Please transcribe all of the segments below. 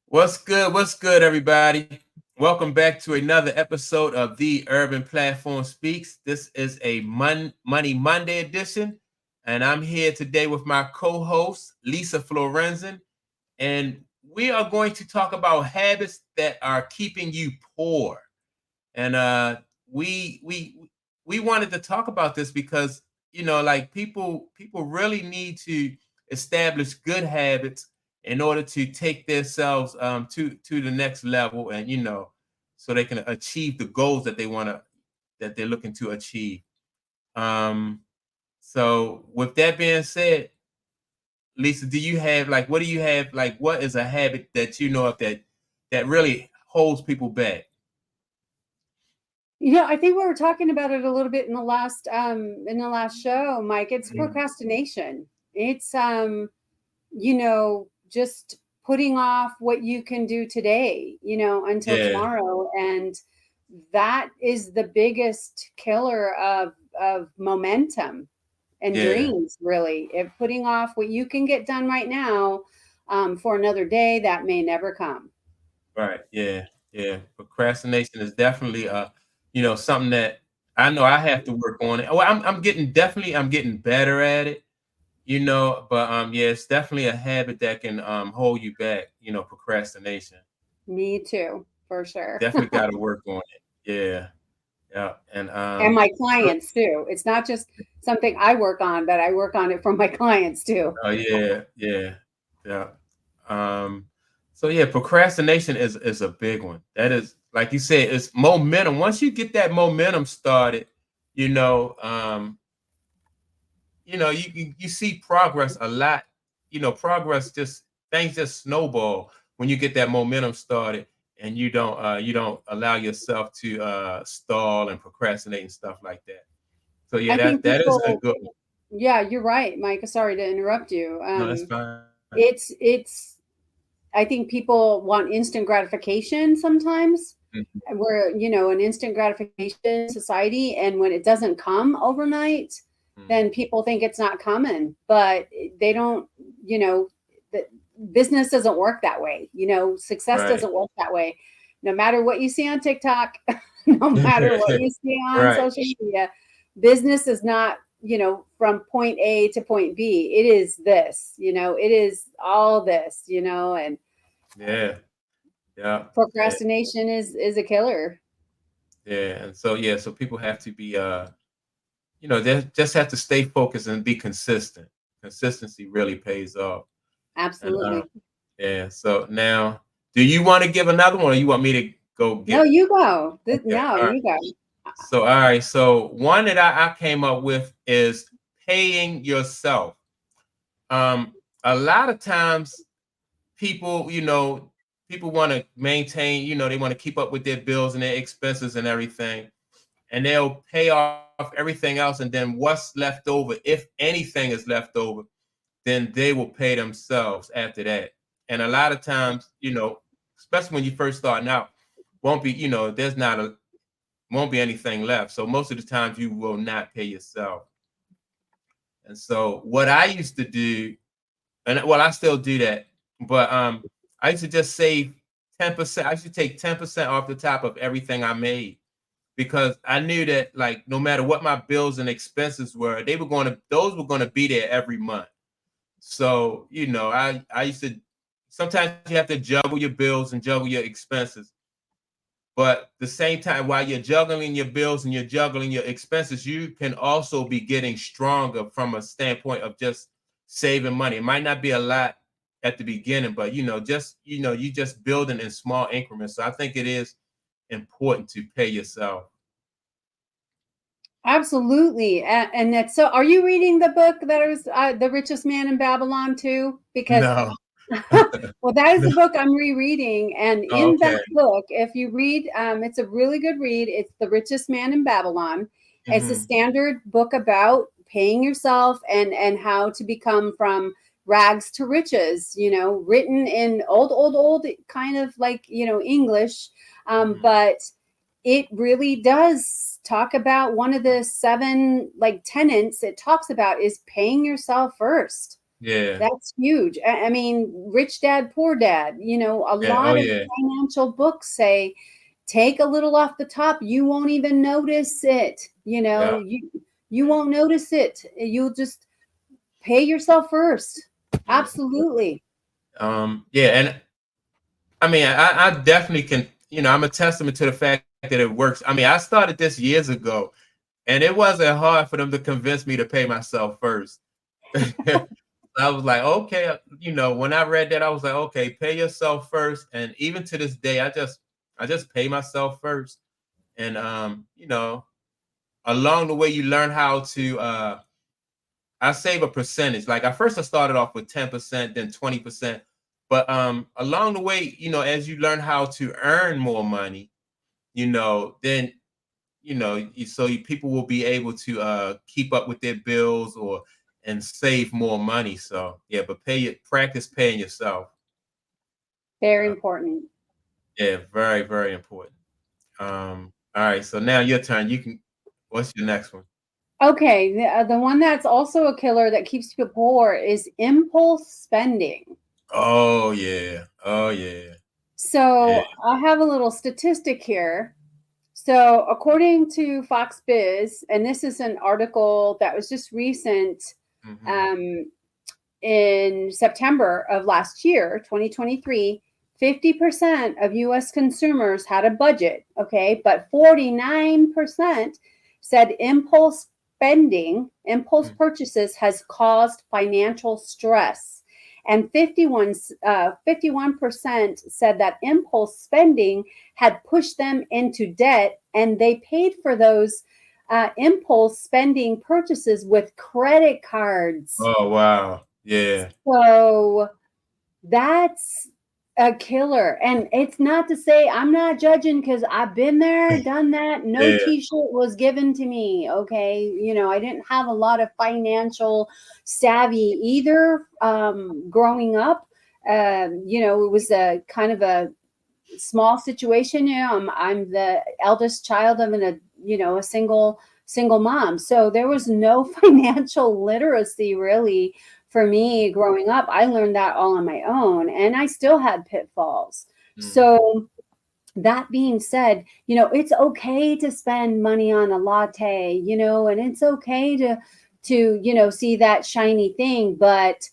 What's good? What's good, everybody? Welcome back to another episode of the Urban Platform Speaks. This is a Money Monday edition, and I'm here today with my co-host Lisa Florenzen, and we are going to talk about habits that are keeping you poor. And we we we wanted to talk about this because like people really need to establish good habits in order to take themselves to the next level, and so they can achieve the goals that they're looking to achieve. um so with that being said, Lisa, do you have like what do you have like what is a habit that you know of that really holds people back? I think we were talking about it a little bit in the last show, Mike. It's procrastination. It's just putting off what you can do today, until Yeah, tomorrow. And that is the biggest killer of momentum and yeah. dreams, really. If putting off what you can get done right now for another day that may never come. Right. Yeah. Yeah. Procrastination is definitely something that I know I have to work on it. Well, I'm getting better at it, but yeah, it's definitely a habit that can hold you back, procrastination. Me too, for sure. Definitely got to work on it. Yeah. Yeah. And And my so clients too. It's not just something I work on, but I work on it for my clients too. oh yeah, yeah. Yeah. Um so yeah, procrastination is a big one. That is, like you said, it's momentum. Once you get that momentum started, you know, um, you see progress a lot. Progress just things just snowball when you get that momentum started, and you don't allow yourself to stall and procrastinate and stuff like that. So yeah, I think that is a people, good one. yeah, you're right, Mike. Sorry to interrupt you. No, that's fine. It's. I think people want instant gratification sometimes. Mhm. We're, an instant gratification society, and when it doesn't come overnight, then Mhm. people think it's not coming. But they don't, you know, the business doesn't work that way. Success Right. doesn't work that way. No matter what you see on TikTok, no matter what you see on Right. social media, business is not, from point A to point B. It is this, it is all this, and Yeah. Yeah. Yeah. procrastination is a killer. Yeah. And so yeah, so people have to be they just have to stay focused and be consistent. Consistency really pays off. And Absolutely. yeah, so now do you want to give another one, or you want me to go No, get you go. okay, No, all right. you go. So all right, so one that I came up with is paying yourself. Um a lot of times people, people want to maintain, they want to keep up with their bills and their expenses and everything, and they'll pay off everything else, and then what's left over, if anything is left over, then they will pay themselves after that. And a lot of times, especially when you first starting out, won't be, there's not a won't be anything left. So most of the times you will not pay yourself. And so what I used to do, and well, I still do that, but I used to just save 10%. I used to take 10% off the top of everything I made, because I knew that, like, no matter what my bills and expenses were, those were going to be there every month. So, I used to sometimes you have to juggle your bills and juggle your expenses. But the same time, while you're juggling your bills and you're juggling your expenses, you can also be getting stronger from a standpoint of just saving money. It might not be a lot at the beginning, but you just building in small increments. So I think it is important to pay yourself. Absolutely. And that's so. Are you reading the book that was The Richest Man in Babylon too? Because, No. well, that is No. the book I'm rereading. And in Okay. that book, if you read, it's a really good read. It's The Richest Man in Babylon. It's a Hmm. standard book about paying yourself and how to become from rags to riches, written in old kind of like, English. Hmm. But it really does talk about one of the seven like tenets it talks about is paying yourself first. Yeah. That's huge. I mean, Rich Dad, Poor Dad, you know, a Yeah. Oh lot of yeah. financial books say take a little off the top. You won't even notice it. You Yeah. know, you won't notice it. You'll just pay yourself first. Yeah. Absolutely. Yeah. And I mean, I definitely can, I'm a testament to the fact that it works. I mean, I started this years ago, and it wasn't hard for them to convince me to pay myself first. I was like, okay, when I read that, I was like, okay, pay yourself first. And even to this day, I just pay myself first. And along the way, you learn how to I save a percentage. Like I started off with 10%, then 20%. But along the way, as you learn how to earn more money, then people will be able to keep up with their bills or and save more money. So yeah, but practice paying yourself. Very Uh, important. yeah, very, very important. All right, so now your turn. What's your next one? Okay, the one that's also a killer that keeps people poor is impulse spending. Oh yeah. Oh yeah. Yeah. So I have a little statistic here. So according to Fox Biz, and this is an article that was just recent, Hmm. um, in September of last year, 2023, 50% of US consumers had a budget, okay, but 49% said impulse purchases has caused financial stress. And 51% said that impulse spending had pushed them into debt, and they paid for those impulse spending purchases with credit cards. Oh wow. Yeah. So that's a killer. And it's not to say I'm not judging because I've been there, done that. No Yeah. t-shirt was given to me. Okay. You know, I didn't have a lot of financial savvy either growing up. You know, it was a kind of a small situation. You know, I'm the eldest child of a single mom. So there was no financial literacy really for me growing up. I learned that all on my own, and I still had pitfalls. Mm. So that being said, you know, it's okay to spend money on a latte, you know, and it's okay to see that shiny thing, but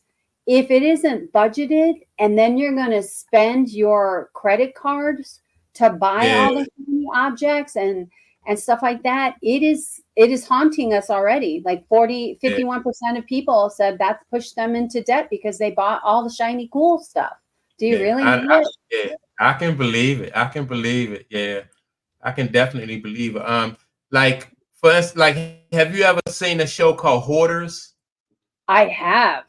if it isn't budgeted and then you're going to spend your credit cards to buy Yeah. all the shiny objects and stuff like that, it is haunting us already. Like forty Yeah. 51% of people said that's pushed them into debt because they bought all the shiny cool stuff. Do you Yeah. really need it? Yeah. I can believe it. I can believe it. Yeah. I can definitely believe it. Like for us, like, have you ever seen a show called Hoarders? I have.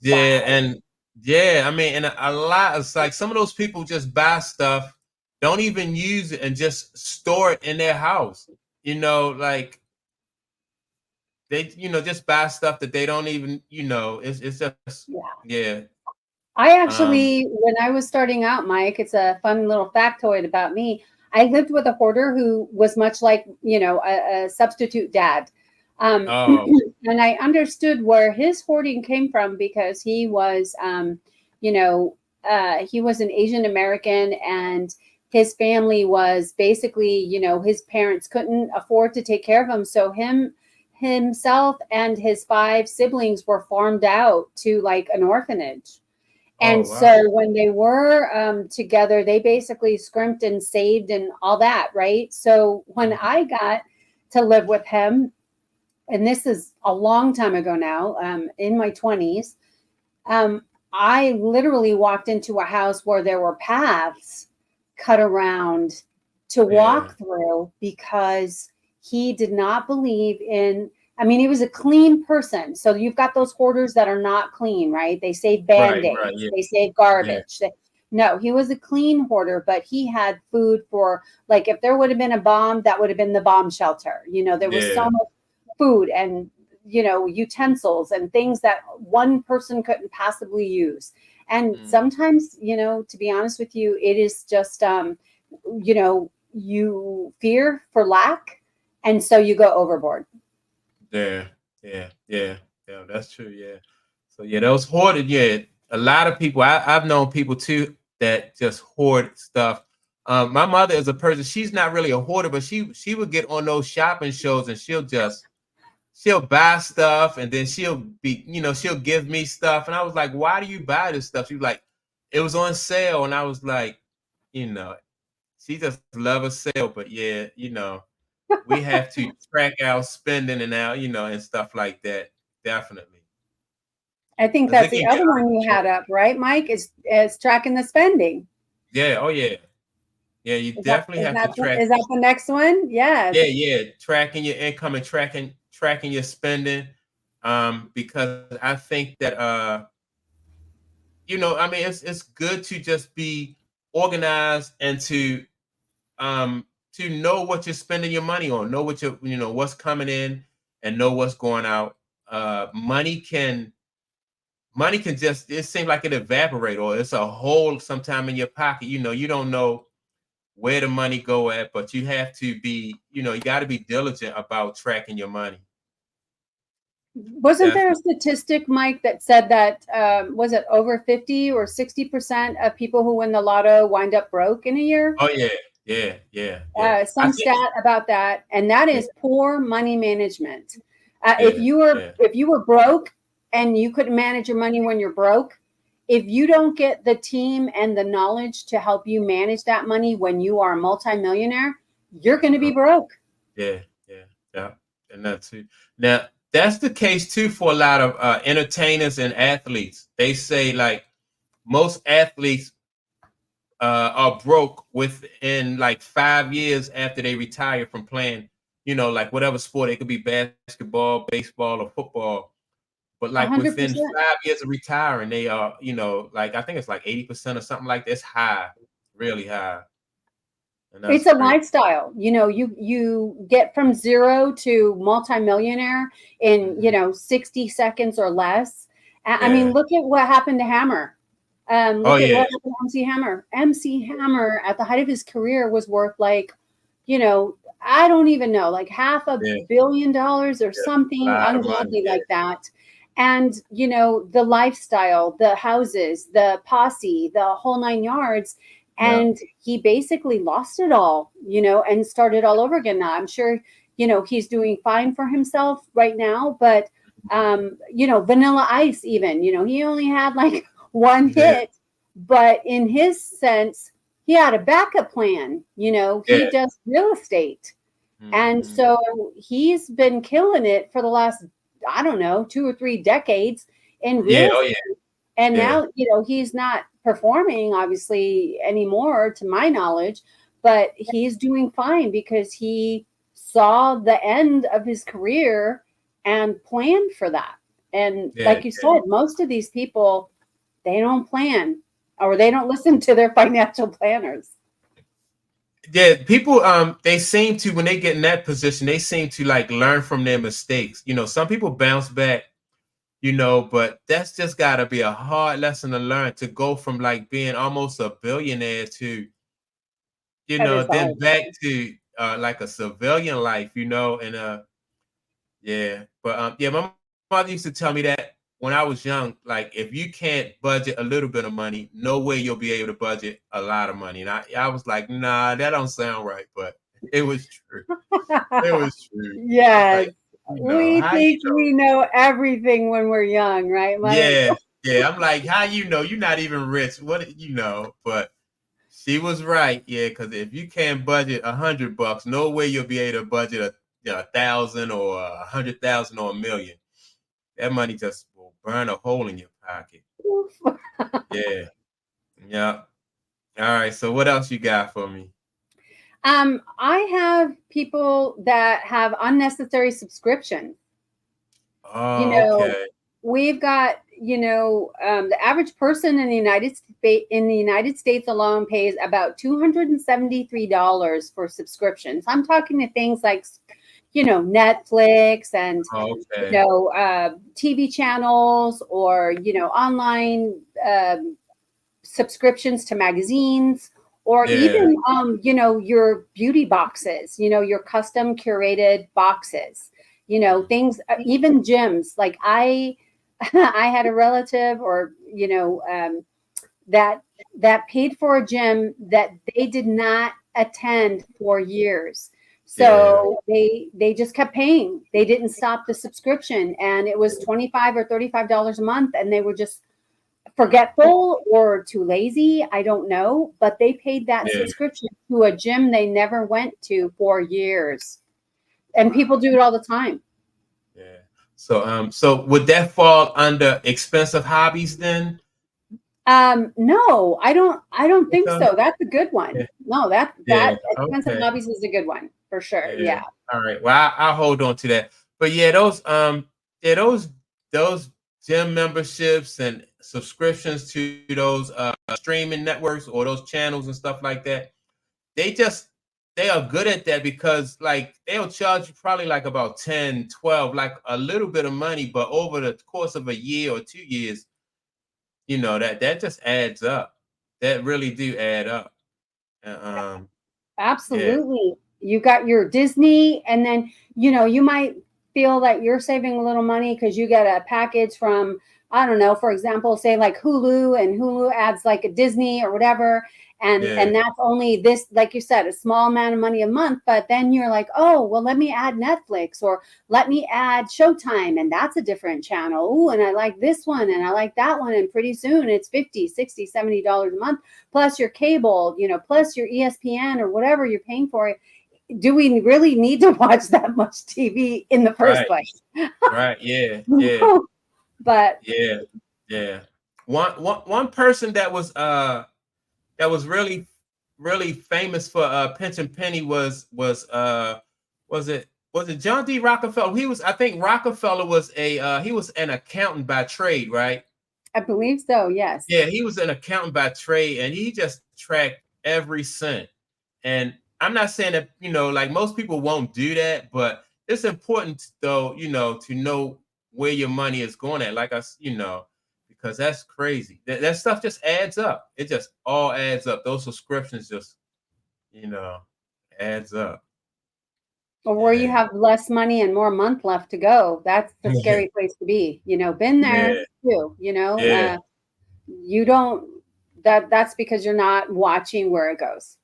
Yeah, Wow. and yeah, I mean, and a lot of like some of those people just buy stuff, don't even use it, and just store it in their house. Like they, just buy stuff that they don't even, it's just Yeah. yeah. I Um. actually, when I was starting out, Mike, it's a fun little factoid about me. I lived with a hoarder who was much like, a substitute dad. Oh. And I understood where his hoarding came from because you know, he was an Asian American, and his family was basically, his parents couldn't afford to take care of him. So himself and his five siblings were farmed out to like an orphanage. Oh And wow. so when they were together, they basically scrimped and saved and all that, right? So when Mhm. I got to live with him, and this is a long time ago now, in my 20s, um, I literally walked into a house where there were paths cut around to Yeah. walk through because he did not believe in. I mean, he was a clean person. So you've got those hoarders that are not clean, right? They save Right. band Right. aids, Yeah. they save Yeah. garbage. No, he was a clean hoarder, but he had food for, like, if there would have been a bomb, that would have been the bomb shelter. There was so Yeah. much food and utensils and things that one person couldn't possibly use. And Mm. sometimes, to be honest with you, it is just you fear for lack, and so you go overboard. Yeah. Yeah. Yeah. Yeah. That's true. Yeah. So yeah, those hoarded. Yeah, a lot of people. I've known people too that just hoard stuff. My mother is a person. She's not really a hoarder, but she would get on those shopping shows and she'll buy stuff and then she'll be, she'll give me stuff. And I was like, why do you buy this stuff? She was like, it was on sale. And I was like, you know, she just love a sale. But yeah, we have to track our spending and our, and stuff like that. Definitely. I think 'Cause that's it the can get other out of one you control. had up, right, Mike? Is tracking the spending. Yeah. Oh yeah. Yeah. You Is that definitely is have to that track. is that the next one? Yes. Yeah. Tracking your income and tracking your spending. Because I think that I mean, it's good to just be organized and to know what you're spending your money on, know what's coming in and know what's going out. Money can just, it seems like it evaporate, or it's a hole sometime in your pocket. You don't know where the money go at, but you have to be, you got to be diligent about tracking your money. Wasn't there a statistic, Mike, that said that was it over 50 or 60% of people who win the lotto wind up broke in a year? Oh yeah. I Some think stat about that, and that yeah, is poor money management. If yeah, you were yeah. if you were broke and you couldn't manage your money when you're broke, if you don't get the team and the knowledge to help you manage that money when you are a multimillionaire, you're going to be Uh-huh. broke. Yeah. And that's too. Now that's the case too for a lot of entertainers and athletes. They say like most athletes are broke within like 5 years after they retire from playing. Like whatever sport, it could be basketball, baseball, or football. But A like hundred within percent. 5 years of retiring, they are, like I think it's like 80% or something like this. High, really high, and It's that's a crazy. lifestyle. You get from zero to multimillionaire in, Mhm. 60 seconds or less. I mean, Yeah. look at what happened to Hammer. Oh Look at yeah. what happened to MC Hammer. MC Hammer at the height of his career was worth like, I don't even know, like half a Yeah. billion dollars or Yeah. A something lot of money. ungodly Yeah. like that. And, the lifestyle, the houses, the posse, the whole nine yards. Yeah. And he basically lost it all, and started all over again. Now, I'm sure, he's doing fine for himself right now, but, Vanilla Ice, even, he only had like one Yeah. hit, but in his sense, he had a backup plan. He Yeah. does real estate. And Mhm. so he's been killing it for the last, I don't know, 2 or 3 decades in Yeah. real Oh estate. yeah. And Yeah. now, he's not performing obviously anymore, to my knowledge, but he's doing fine because he saw the end of his career and planned for that. And Yeah. like you said, most of these people, they don't plan or they don't listen to their financial planners. Yeah, people they seem to, when they get in that position, they seem to like learn from their mistakes. Some people bounce back, but that's just got to be a hard lesson to learn, to go from like being almost a billionaire to, That is then hard. back to like a civilian life, and yeah. But yeah, my mother used to tell me that when I was young, like if you can't budget a little bit of money, no way you'll be able to budget a lot of money. And I was like, nah, that don't sound right, but it was true. It was true. I was Yes. like, We how you think know? we know everything when we're young, right, Mike? Yeah, yeah. I'm like, how you know? You're not even rich. What you know? But she was right. Yeah, because if you can't budget $100, no way you'll be able to budget a 1,000 or 100,000 or 1,000,000. That money just will burn a hole in your pocket. Yeah. Yeah. All right. So what else you got for me? I have people that have unnecessary subscriptions. You Oh, know, okay. we've got, the average person in the United States alone pays about $273 for subscriptions. I'm talking to things like, Netflix and, Oh, okay. TV channels or, online subscriptions to magazines or Yeah. even your beauty boxes, your custom curated boxes, things, even gyms. Like I had a relative, or that paid for a gym that they did not attend for years. Yeah. So they just kept paying. They didn't stop the subscription, and it was $25 or $35 a month, and they were just forgetful or too lazy. I don't know, but they paid that Yeah. subscription to a gym they never went to for years. And people do it all the time. Yeah. So would that fall under expensive hobbies then? No, I don't think Okay. so. That's a good one. Yeah. No, Yeah. that expensive Okay. hobbies is a good one for sure. Yeah. Yeah. All right. Well, I'll hold on to that. But yeah, those gym memberships and subscriptions to those streaming networks or those channels and stuff like that, they just they are good at that because like they'll charge you probably like about 10, 12, like a little bit of money, but over the course of a year or 2 years, that just adds up. That really do add up. Um, yeah, Absolutely. You got your Disney, and then, you might feel that you're saving a little money because you get a package from, I don't know, for example, say like Hulu, and Hulu adds like a Disney or whatever. yeah, And that's only this, like you said, a small amount of money a month. But then you're like, oh, well, let me add Netflix, or let me add Showtime, and that's a different channel. Ooh, and I like this one and I like that one. And pretty soon it's 50, 60, $70 a month plus your cable, plus your ESPN or whatever you're paying for it. Do we really need to watch that much TV in the first right, place? right, yeah, yeah, But yeah, yeah. One person that was really really famous for Pension Penny was it John D. Rockefeller? He was I think Rockefeller was a he was an accountant by trade, right? I believe so, yes. Yeah, he was an accountant by trade, and he just tracked every cent. And I'm not saying that, like most people won't do that, but it's important though, to know where your money is going at. Like because that's crazy. That stuff just adds up. It just all adds up. Those subscriptions just, you know, adds up. Or where you Yeah. have less money and more month left to go. That's the scary place to be. Been there Yeah. too, Yeah. you don't that's because you're not watching where it goes.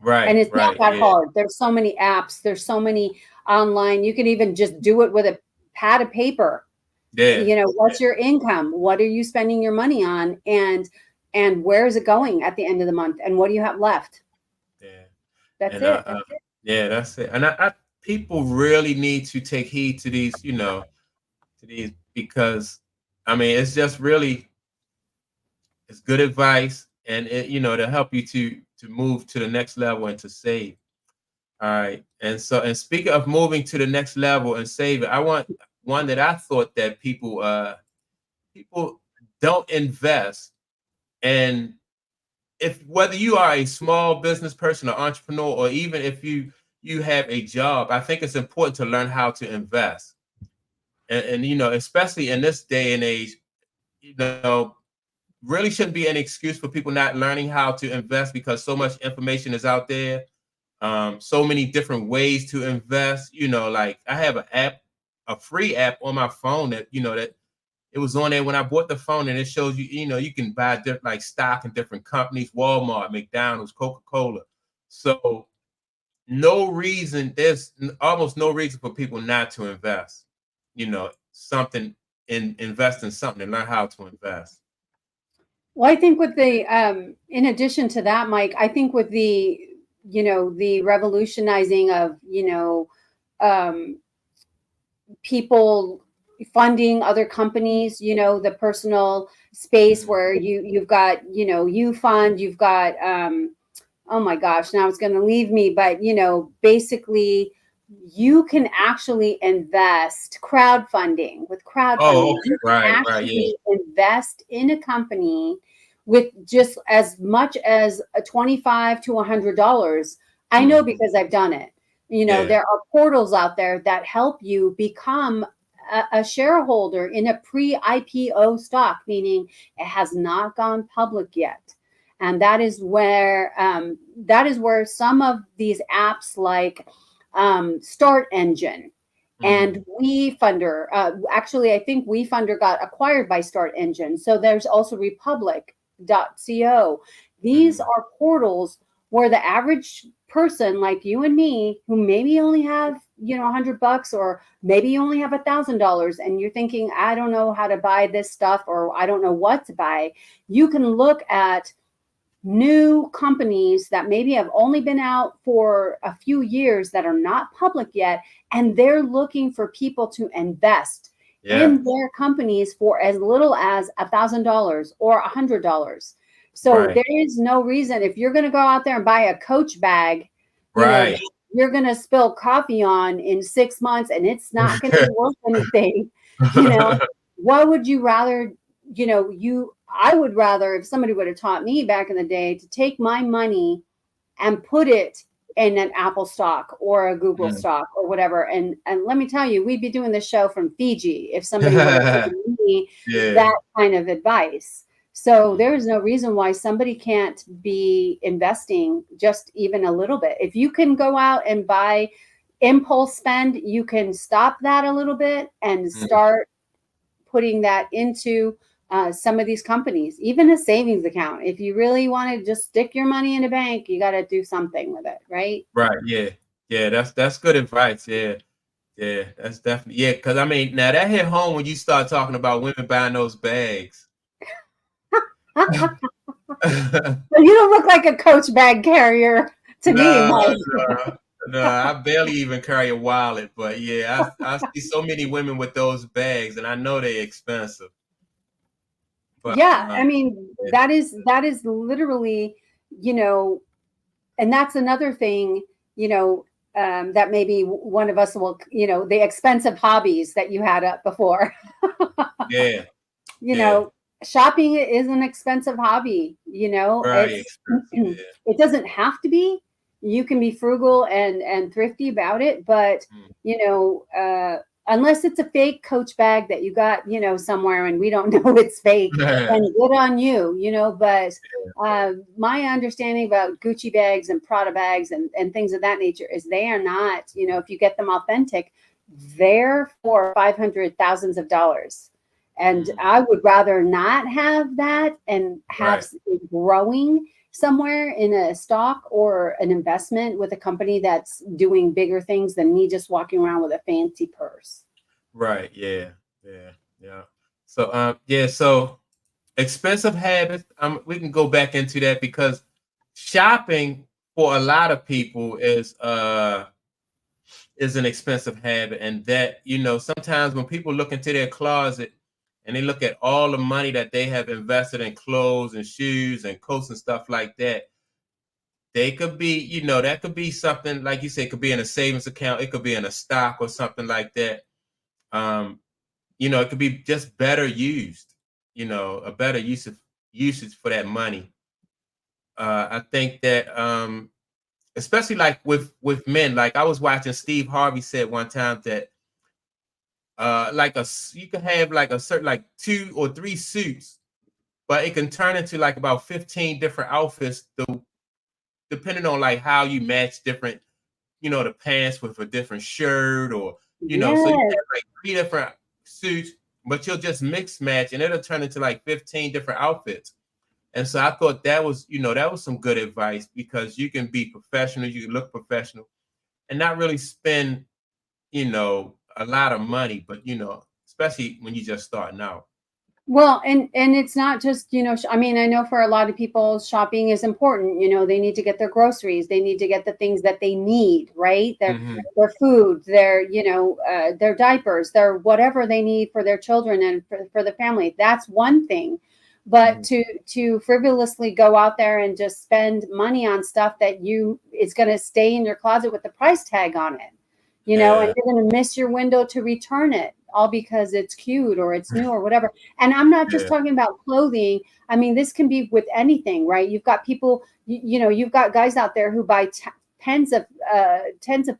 And Right. it's not Right. that Yeah. hard. There's so many apps, there's so many online. You can even just do it with a pad of paper. Yeah. Yeah. What's your income? What are you spending your money on? And where is it going at the end of the month? And what do you have left? Yeah. That's And it. yeah, that's it. And people really need to take heed to these, to these because I mean it's just really it's good advice and it, to help you to move to the next level and to save. All right. And speaking of moving to the next level and saving, I want one that I thought that people don't invest. And if whether you are a small business person or entrepreneur, or even if you have a job, I think it's important to learn how to invest. And especially in this day and age, you know, really shouldn't be an excuse for people not learning how to invest because so much information is out there. So many different ways to invest. Like I have an app, a free app on my phone that that it was on there when I bought the phone, and it shows you, you can buy like stock in different companies, Walmart, McDonald's, Coca-Cola. So there's almost no reason for people not to invest. Something invest in something and learn how to invest. Well, I think with the in addition to that, Mike, I think with the revolutionizing of, um, people funding other companies, the personal space Mhm. where you've got, you fund, you've got, oh my gosh, now it's going to leave me, but basically you can actually invest crowdfunding. With Oh, crowdfunding, okay. you can Right, right, yeah, actually invest in a company with just as much as a 25 to $100. I know mhm, because I've done it. yeah, There are portals out there that help you become a shareholder in a pre-IPO stock, meaning it has not gone public yet. And that is where some of these apps like Start Engine And WeFunder, actually, I think WeFunder got acquired by Start Engine. So there's also Republic.co. These are portals where the average person like you and me, who maybe only have, $100, or maybe you only have $1,000, and you're thinking, I don't know how to buy this stuff, or I don't know what to buy. You can look at new companies that maybe have only been out for a few years that are not public yet, and they're looking for people to invest in their companies for as little as $1,000 or $100. So there is no reason, if you're going to go out there and buy a Coach bag, you're going to spill coffee on in 6 months and it's not going to be worth anything. What would you rather, I would rather, if somebody would have taught me back in the day, to take my money and put it in an Apple stock or a Google stock or whatever. And let me tell you, we'd be doing this show from Fiji if somebody would have given me that kind of advice. So there's no reason why somebody can't be investing just even a little bit. If you can go out and buy impulse spend, you can stop that a little bit and start putting that into some of these companies, even a savings account. If you really want to just stick your money in a bank, you got to do something with it, right? Right. Yeah. Yeah. That's good advice. Yeah. Yeah. That's definitely, because I mean, now that hit home when you start talking about women buying those bags. You don't look like a Coach bag carrier to me, Mike. No, I barely even carry a wallet, but yeah, I see so many women with those bags, and I know they're expensive. But, I mean, that is literally, and that's another thing, that maybe one of us will, the expensive hobbies that you had up before. Shopping is an expensive hobby, Very expensive, it doesn't have to be. You can be frugal and thrifty about it, but unless it's a fake Coach bag that you got, somewhere and we don't know it's fake, then good on you, but my understanding about Gucci bags and Prada bags and things of that nature is they are not, if you get them authentic, they're for $500,000s of dollars. And I would rather not have that and have it growing somewhere in a stock or an investment with a company that's doing bigger things than me just walking around with a fancy purse. Right. Yeah. So, so expensive habits. We can go back into that because shopping for a lot of people is an expensive habit. And that, sometimes when people look into their closet and they look at all the money that they have invested in clothes and shoes and coats and stuff like that, they could be, that could be something, like you said, it could be in a savings account. It could be in a stock or something like that. It could be just better used, a better usage for that money. I think that, especially like with men, like I was watching Steve Harvey said one time that, you can have like a certain, like 2 or 3 suits, but it can turn into like about 15 different outfits, depending on like how you match different, the pants with a different shirt, or, so you have like 3 different suits, but you'll just mix match and it'll turn into like 15 different outfits. And so I thought that was, that was some good advice, because you can be professional, you can look professional and not really spend, a lot of money, but, especially when you're just starting out. Well, and it's not just, I mean, I know for a lot of people, shopping is important. They need to get their groceries. They need to get the things that they need, right? Their food, their diapers, their whatever they need for their children and for the family. That's one thing. But to frivolously go out there and just spend money on stuff that it's going to stay in your closet with the price tag on it, and you're going to miss your window to return it, all because it's cute or it's new or whatever. And I'm not just talking about clothing. I mean, this can be with anything, right? You've got people, you've got guys out there who buy tens of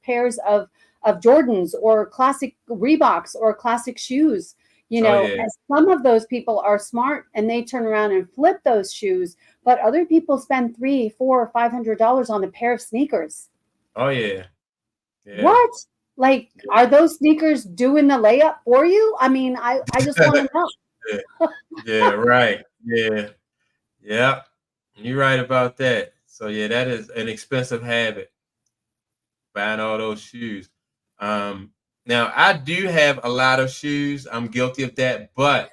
pairs of Jordans or classic Reeboks or classic shoes. And some of those people are smart and they turn around and flip those shoes, but other people spend $300, $400, or $500 on a pair of sneakers. Oh yeah. What? Like, are those sneakers doing the layup for you? I mean, I just want to know. Yeah, yeah, right. Yeah, yeah. You're right about that. So yeah, that is an expensive habit, buying all those shoes. Um, Now I do have a lot of shoes. I'm guilty of that, but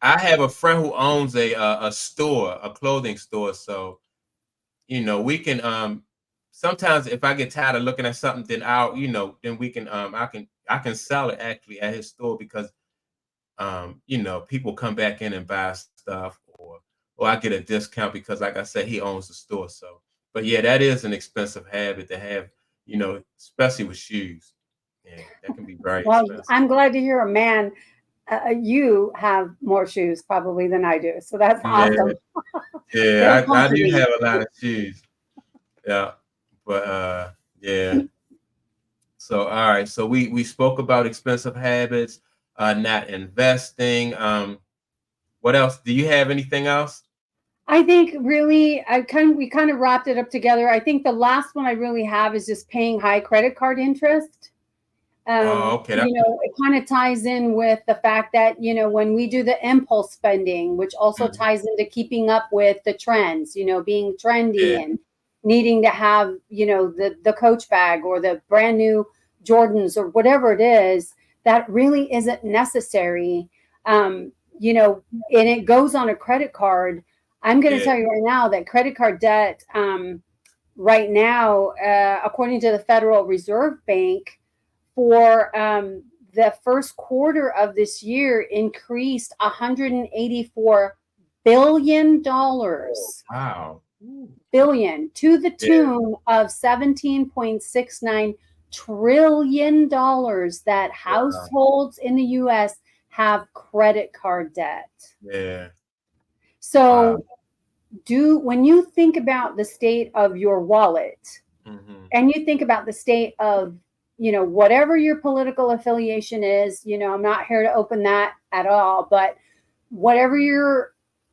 I have a friend who owns a store, a clothing store. So we can sometimes if I get tired of looking at something, then then we can I can sell it actually at his store because people come back in and buy stuff or I get a discount because like I said, he owns the store. So but yeah, that is an expensive habit to have, especially with shoes. Yeah, that can be very Well, expensive. I'm glad to hear a man. You have more shoes probably than I do, so that's Yeah, awesome. Very yeah, I do comforting. have a lot of shoes. Yeah. But yeah. So all right. So we spoke about expensive habits, not investing. What else? Do you have anything else? I think really, we kind of wrapped it up together. I think the last one I really have is just paying high credit card interest. Oh, okay. That's It kind of ties in with the fact that, when we do the impulse spending, which also mhm, ties into keeping up with the trends, being yeah, trendy and needing to have, the Coach bag or the brand new Jordans or whatever it is, that really isn't necessary. And it goes on a credit card. I'm going to yeah. tell you right now that credit card debt, right now, according to the Federal Reserve Bank, for the first quarter of this year increased $184 Wow. Ooh, billion to the yeah. tune of $17.69 trillion that Wow. households in the US have credit card debt. Yeah. Wow. So do when you think about the state of your wallet, Hmm. and you think about the state of whatever your political affiliation is, I'm not here to open that at all, but whatever your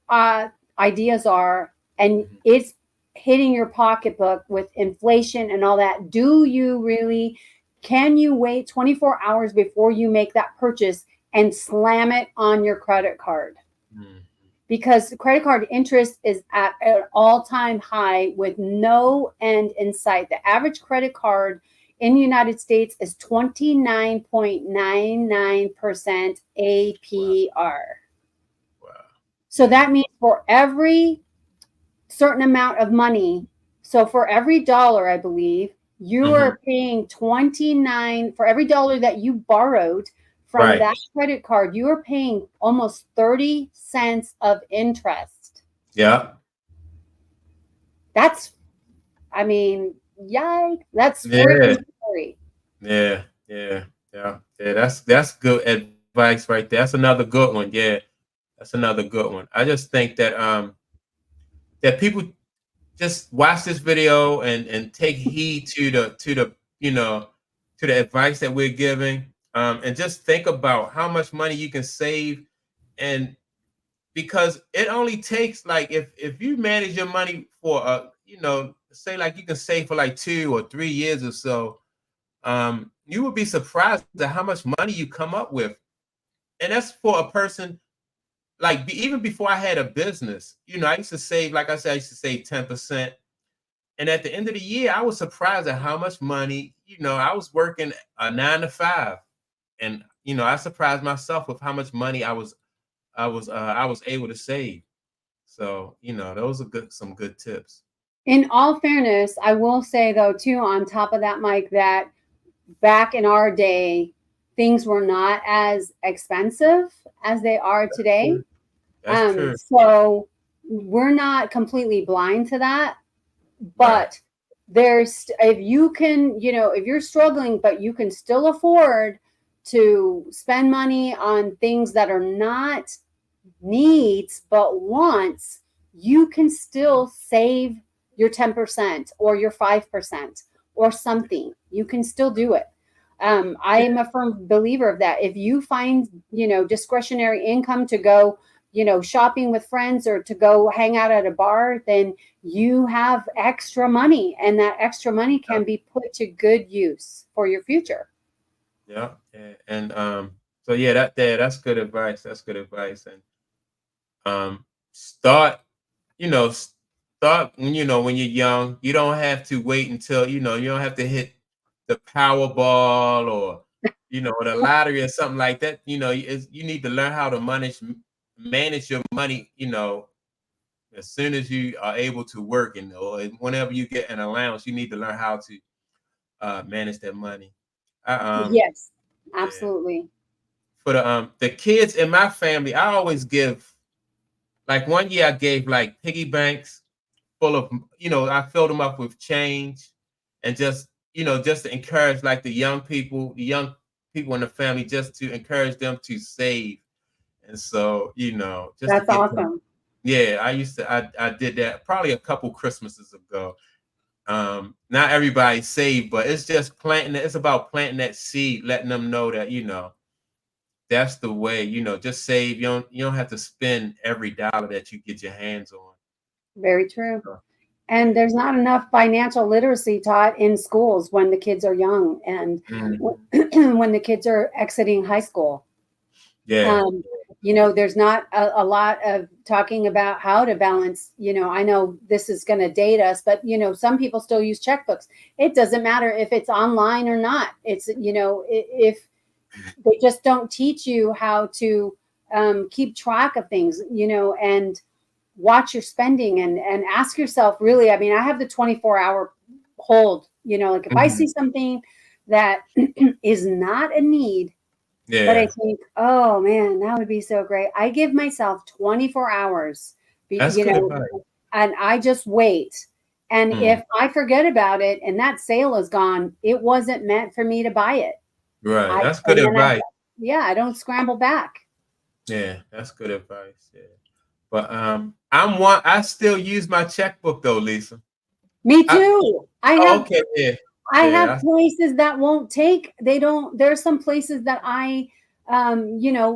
uh, ideas are, and Hmm. it's hitting your pocketbook with inflation and all that, can you wait 24 hours before you make that purchase and slam it on your credit card? Hmm. Because the credit card interest is at an all-time high with no end in sight. The average credit card in the United States is 29.99% Wow. APR. Wow. So Yeah. that means for every certain amount of money, so for every dollar, I believe, you Hmm. are paying 29 for every dollar that you borrowed from Right. that credit card, you are paying almost 30 cents of interest. Yeah. That's, I mean, yikes, that's Yeah. freaking scary. Yeah. Yeah. Yeah. Yeah. That's good advice right there. That's another good one. Yeah. That's another good one. I just think that people just watch this video and take heed to the to the advice that we're giving, and just think about how much money you can save. And because it only takes like if you manage your money for say like you can save for like 2 or 3 years or so, you would be surprised at how much money you come up with. And that's for a person like even before I had a business. I used to save, like I said, I used to save 10%. And at the end of the year, I was surprised at how much money, I was working a 9 to 5. And, I surprised myself with how much money I was able to save. So, those are some good tips. In all fairness, I will say though, too, on top of that, Mike, that back in our day, things were not as expensive as they are today. True. That's true. So we're not completely blind to that, Right. but if you can, if you're struggling, but you can still afford to spend money on things that are not needs but wants, you can still save your 10% or your 5% or something. You can still do it. I Yeah. am a firm believer of that. If you find, discretionary income to go, shopping with friends or to go hang out at a bar, then you have extra money, and that extra money can be put to good use for your future. Yeah, yeah. And so yeah, that's good advice. That's good advice. And start, start when when you're young. You don't have to wait until you don't have to hit the Powerball or the lottery or something like that. You need to learn how to manage your money. As soon as you are able to work or whenever you get an allowance, you need to learn how to manage that money. I, Yes, yeah. absolutely. For the kids in my family, I always give. Like one year, I gave like piggy banks full of, I filled them up with change, and just to encourage like the young people in the family, just to encourage them to save. And so, just to That's get them. awesome. Yeah, I did that probably a couple Christmases ago. Not everybody saved, but it's just it's about planting that seed, letting them know that, that's the way, just save. You don't have to spend every dollar that you get your hands on. Very true. So, And yeah. there's not enough financial literacy taught in schools when the kids are young and Mhm. when the kids are exiting high school. Yeah. Um, there's not a lot of talking about how to balance. I know this is going to date us, but some people still use checkbooks. It doesn't matter if it's online or not. It's if they just don't teach you how to keep track of things, and watch your spending and ask yourself, really. I mean, I have the 24-hour hold. Like if I see Mhm. something that is not a need, but I Yeah. think, oh man, that would be so great. I give myself 24 hours, That's good advice. and I just wait. And Mm. if I forget about it and that sale is gone, it wasn't meant for me to buy it. Right. I That's good and then advice. yeah, I don't scramble back. Yeah, that's good advice. Yeah. But I still use my checkbook though, Lisa. Me I too. oh, okay, yeah. I have Yeah. places that won't take, they don't, there's some places that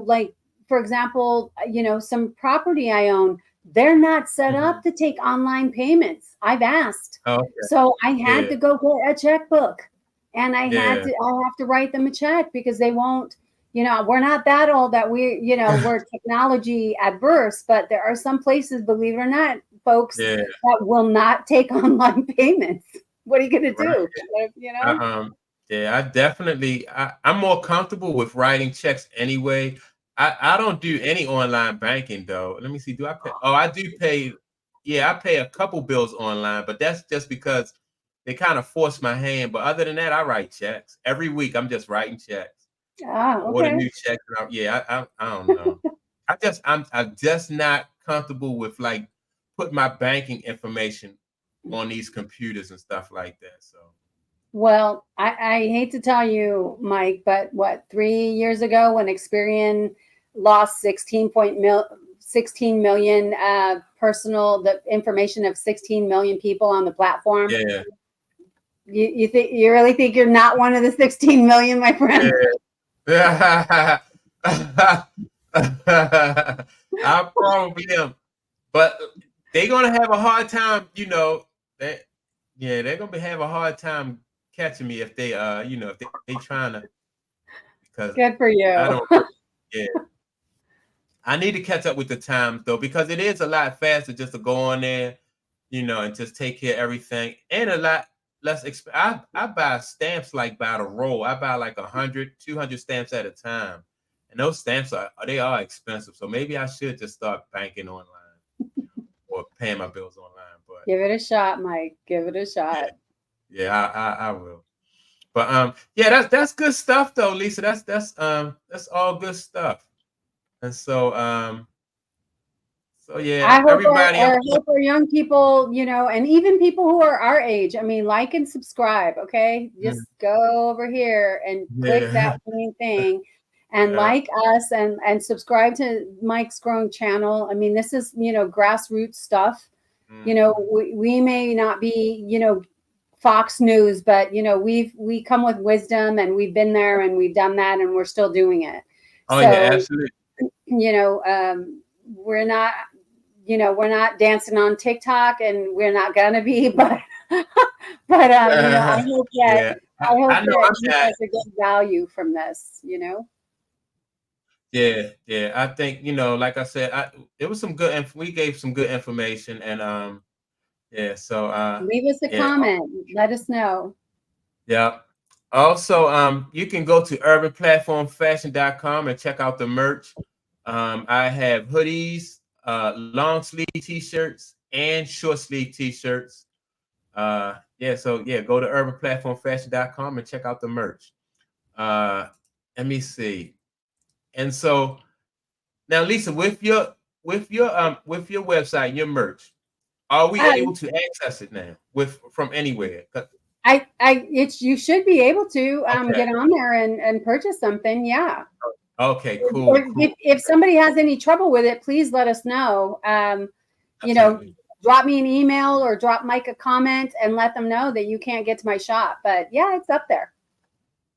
like, for example, some property I own, they're not set up Mhm. to take online payments. I've asked. Oh, okay. So I had Yeah. to go get a checkbook, and Yeah. I have to write them a check because they won't, we're not that old that we're technology adverse, but there are some places, believe it or not, folks, Yeah. that will not take online payments. What are you going to Right. do? I, yeah, I'm more comfortable with writing checks anyway. I don't do any online banking though. Let me see. Do I pay? Oh, I do pay. Yeah, I pay a couple bills online, but that's just because they kind of force my hand. But other than that, I write checks every week. I'm just writing checks. Ah, I order okay. new checks. Yeah, I don't know. I'm just not comfortable with like putting my banking information on these computers and stuff like that. So. Well, I hate to tell you, Mike, but what, 3 years ago when Experian lost 16 million the information of 16 million people on the platform. Yeah. You really think you're not one of the 16 million, my friend? Yeah. I probably am, but they're gonna have a hard time. They, yeah, they're gonna have a hard time catching me if if they trying to, because Good for I you. don't. Yeah, I need to catch up with the times though, because it is a lot faster just to go on there, and just take care of everything, and a lot less. I buy stamps like by the roll. I buy like 100, 200 stamps at a time, and those stamps are expensive. So maybe I should just start banking online or paying my bills online. But Give it a shot, Mike. Give it a yeah, shot. yeah, I will. But yeah, that's good stuff though, Lisa. That's all good stuff. And so yeah, everybody. I hope our young people, and even people who are our age. I mean, like and subscribe, okay? Mm, Just go over here and click that yeah, green thing, and yeah. like us, and subscribe to Mike's Growing channel. I mean, this is grassroots stuff. Mhm. We may not be Fox News, but we come with wisdom, and we've been there, and we've done that, and we're still doing it. Oh yeah, So absolutely. we're not we're not dancing on TikTok, and we're not gonna be, but I hope that Yeah, I hope I know that I'm you at. guys are getting value from this, you know? Yeah. I think, like I said, it was some good, we gave some good information, and yeah. So Leave us a yeah, comment. Let us know. yeah. Also, you can go to urbanplatformfashion.com and check out the merch. I have hoodies, long sleeve t-shirts, and short sleeve t-shirts. Yeah, so yeah, go to urbanplatformfashion.com and check out the merch. Let me see. And so now, Lisa, with your website, your merch, are we able Um, to access it now from anywhere? it's you should be able to Okay. get on there and purchase something. Yeah. Okay, Or cool. if somebody has any trouble with it, please let us know. You know, Absolutely. drop me an email or drop Mike a comment and let them know that you can't get to my shop. But yeah, it's up there.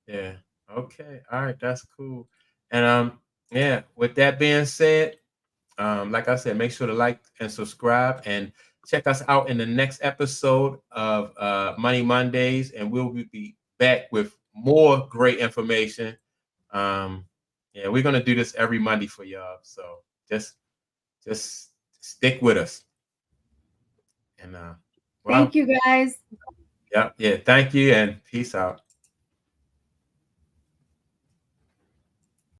Yeah. Okay. All right. That's cool. And yeah, with that being said, like I said, make sure to like and subscribe and check us out in the next episode of Money Mondays, and we'll be back with more great information. Yeah, we're gonna do this every Monday for y'all. So just stick with us. And well, Thank you guys. yeah. Thank you and peace out.